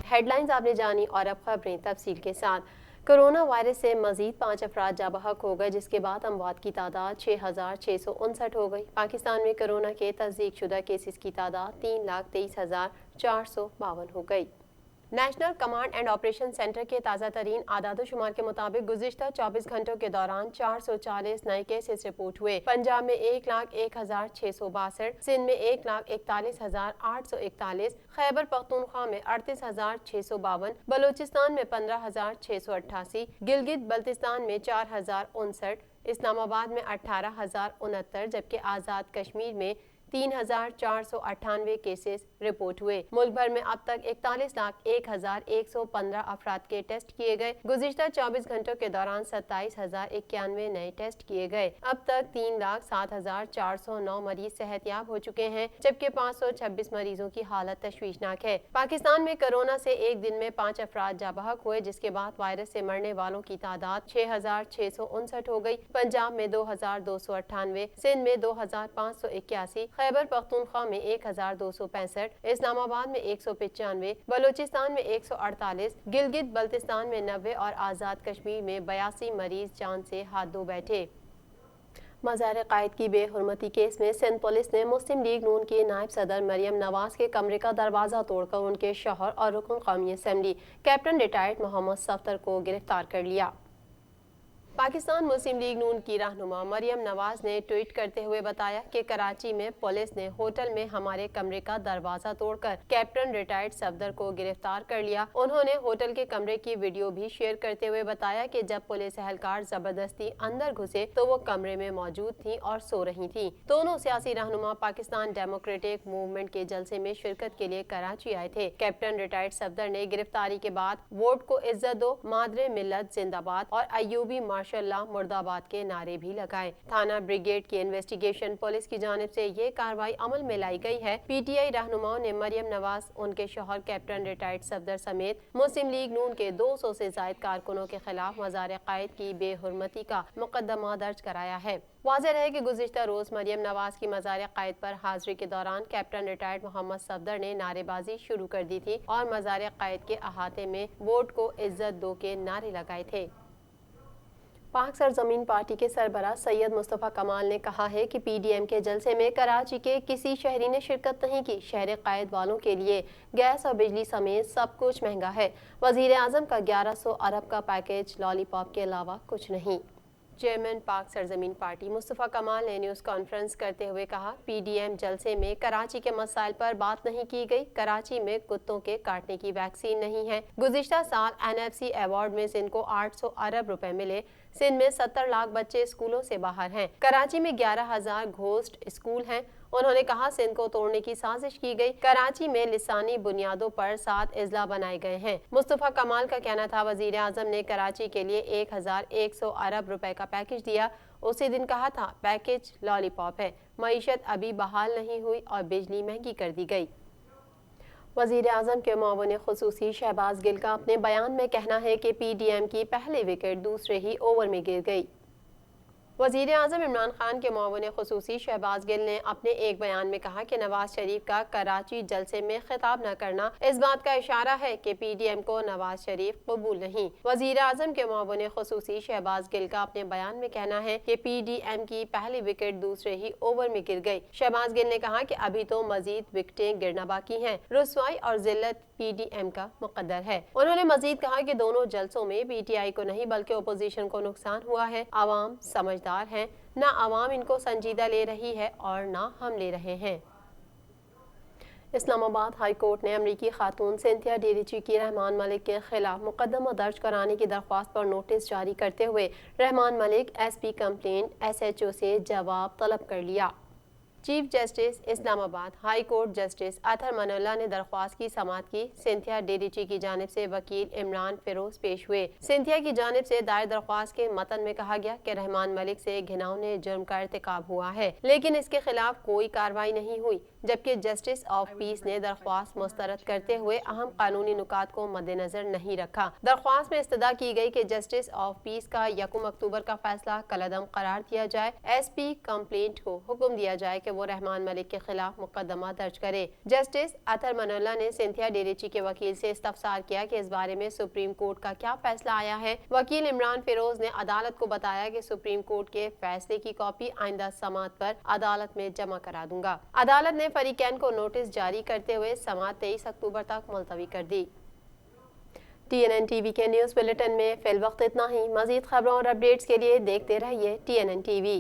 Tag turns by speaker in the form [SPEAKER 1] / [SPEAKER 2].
[SPEAKER 1] Head lines आपने जानी और अब खबरें तफसील के साथ। कोरोना वायरस से मजीद 5 अफराद जाँ बहक हो गए, जिसके बाद अमवात की तादाद 6,659 हो गई। पाकिस्तान में कोरोना के तस्दीक शुदा केसेस की तादाद 3,23,452 हो गई। National command and operation centre के ताज़ा तरीन आदादोशुमार के मुताबिक गुज़िश्ता 24 घंटों के दौरान 440 नए केसेस रिपोर्ट हुए। पंजाब में 1,01,662, सिंध में 1,41,841, खैबर पख्तूनख्वा में 38,652, बलूचिस्तान में 15,688, गिलगित बल्तिस्तान में 4,059, इस्लामाबाद में 18,069, जबकि आज़ाद कश्मीर में 3,498 केसेस रिपोर्ट हुए। मुल्क भर में अब तक 41,01,115 अफराद के टेस्ट किए गए। गुज़िश्ता 24 घंटों के दौरान 27,091 नए टेस्ट किए गए। अब तक 3,07,409 मरीज सेहतयाब हो चुके हैं, जबकि 526 मरीजों की हालत तशवीशनाक है। पाकिस्तान में कोरोना से एक दिन में 5 अफराद जाँ बहक हुए, जिसके बाद वायरस से मरने वालों की तादाद 6,659 हो गई। पंजाब में 2,298, सिंध में 2,581, खैबर पख्तूनख्वा में 1,265, इस्लामाबाद में 195, बलूचिस्तान में 148, गिलगित बल्तिस्तान में 90 और आज़ाद कश्मीर में 82 मरीज जान से हाथ धो बैठे। मज़ार कायद की बेहुरमती केस में सिंध पुलिस ने मुस्लिम लीग नून की नायब सदर मरियम नवाज के कमरे का दरवाज़ा तोड़कर उनके शौहर और रुकन कौमी असम्बली कैप्टन रिटायर्ड मोहम्मद सफ्दर को गिरफ्तार कर लिया। पाकिस्तान मुस्लिम लीग नून की रहनुमा मरियम नवाज ने ट्वीट करते हुए बताया कि कराची में पुलिस ने होटल में हमारे कमरे का दरवाजा तोड़कर कैप्टन रिटायर्ड सफदर को गिरफ्तार कर लिया। उन्होंने होटल के कमरे की वीडियो भी शेयर करते हुए बताया कि जब पुलिस एहलकार जबरदस्ती अंदर घुसे तो वो कमरे में मौजूद थी और सो रही थी। दोनों सियासी रहनुमा पाकिस्तान डेमोक्रेटिक मूवमेंट के जलसे में शिरकत के लिए कराची आए थे। कैप्टन रिटायर्ड सफदर ने गिरफ्तारी के बाद वोट को इज्जत दो, मादरे मिल्लत जिंदाबाद और अयूबी माशाल्लाह मुर्दाबाद के नारे भी लगाए। थाना ब्रिगेड की इन्वेस्टिगेशन पुलिस की जानिब से ये कार्रवाई अमल में लाई गई है। पीटीआई रहनुमाओं ने मरियम नवाज, उनके शौहर कैप्टन रिटायर्ड सफदर समेत मुस्लिम लीग नून के 200 से जायद कारकुनों के खिलाफ मज़ार कायद की बेहुरमती का मुकदमा दर्ज कराया है। वाज़ेह है कि गुज़िश्ता रोज मरियम नवाज की मज़ार कायद पर हाजिरी के दौरान कैप्टन रिटायर्ड मोहम्मद सफदर ने नारेबाजी शुरू कर दी थी और मज़ार कायद के अहाते में वोट को इज्जत दो के नारे लगाए थे। पाक सरजमीन पार्टी के सरबराह सैयद मुस्तफ़ा कमाल ने कहा है कि पीडीएम के जलसे में कराची के किसी शहरी ने शिरकत नहीं की। शहर कायद वालों के लिए गैस और बिजली समेत सब कुछ महंगा है। वज़ीर आज़म का 1100 अरब का पैकेज लॉलीपॉप के अलावा कुछ नहीं। चेयरमैन पाक सरजमीन पार्टी मुस्तफ़ा कमाल ने न्यूज़ कॉन्फ्रेंस करते हुए कहा, पीडीएम जलसे में कराची के मसाइल पर बात नहीं की गई। कराची में कुत्तों के काटने की वैक्सीन नहीं है। गुज़िश्ता साल एनएफसी अवार्ड में सिंध को 800 अरब रुपए मिले। सिंध में 70 लाख बच्चे स्कूलों से बाहर हैं। कराची में 11,000 घोस्ट स्कूल हैं। उन्होंने कहा, सिंध को तोड़ने की साजिश की गई। कराची में लिसानी बुनियादों पर 7 अजला बनाए गए हैं। मुस्तफ़ा कमाल का कहना था, वज़ीर आज़म ने कराची के लिए 1,100 अरब रुपए का पैकेज दिया। उसी दिन कहा था पैकेज लॉलीपॉप है। मईशत अभी बहाल नहीं हुई और बिजली महंगी कर दी गई। वज़ीर आज़म के मुआविन ख़ुसूसी शहबाज गिल का अपने बयान में कहना है कि पीडीएम की पहली विकेट दूसरे ही ओवर में गिर गई। वज़ीर आज़म इमरान खान के मुआविन ख़ुसूसी शहबाज गिल ने अपने एक बयान में कहा कि नवाज शरीफ का कराची जलसे में खिताब न करना इस बात का इशारा है कि पीडीएम को नवाज शरीफ कबूल नहीं। वज़ीर आज़म के मुआविन ख़ुसूसी शहबाज गिल का अपने बयान में कहना है कि पीडीएम की पहली विकेट दूसरे ही ओवर में गिर गई। शहबाज गिल ने कहा कि अभी तो मजीद विकेटें गिरना बाकी हैं। रुसवाई और जिल्लत पीडीएम का मुकद्दर है। उन्होंने मजीद कहा कि दोनों जलसों में पीटीआई को नहीं बल्कि अपोजिशन को नुकसान हुआ है। आवाम समझदार हैं, ना आवाम इनको संजीदा ले रही है और ना हम ले रहे हैं। इस्लामाबाद हाई कोर्ट ने अमरीकी खातून सिंथिया डेरिची की रहमान मलिक के खिलाफ मुकदमा दर्ज कराने की दरख्वास्त पर नोटिस जारी करते हुए Rahman Malik SP complaint SHO से जवाब तलब कर लिया। Chief justice Islamabad high court justice Athar Minallah ने दरख्वास्त की समाअत की। सिंथिया डेरिची की जानिब से वकील इमरान फिरोज पेश हुए। सिंथिया की जानिब से दायर दरख्वास्त के मतन में कहा गया कि रहमान मलिक से घिनौने जुर्म का इर्तिकाब हुआ है, लेकिन इसके खिलाफ कोई कार्रवाई नहीं हुई। जबकि जस्टिस ऑफ पीस ने दरख्वास्त मुस्तरद करते हुए अहम कानूनी नुकात को मद्देनजर नहीं रखा। दरख्वास्त में इस्तदा की गई कि जस्टिस ऑफ पीस का 1 अक्टूबर का फैसला कलअदम करार दिया जाए। एसपी कंप्लेंट को हुक्म दिया जाए कि کہ وہ رحمان ملک کے خلاف مقدمہ درج کرے۔ جسٹس اطہر منولہ نے سنتھیا ڈیریچی کے وکیل سے استفسار کیا کہ اس بارے میں سپریم کورٹ کا کیا فیصلہ آیا ہے۔ وکیل عمران فیروز نے عدالت کو بتایا کہ سپریم کورٹ کے فیصلے کی کاپی آئندہ سماعت پر عدالت میں جمع کرا دوں گا۔ عدالت نے فریقین کو نوٹس جاری کرتے ہوئے سماعت 23 اکتوبر تک ملتوی کر دی۔ TNN TV کے نیوز بلیٹن میں فی الوقت اتنا ہی۔ مزید خبروں اور اپڈیٹس کے لیے دیکھتے رہیے TNN TV۔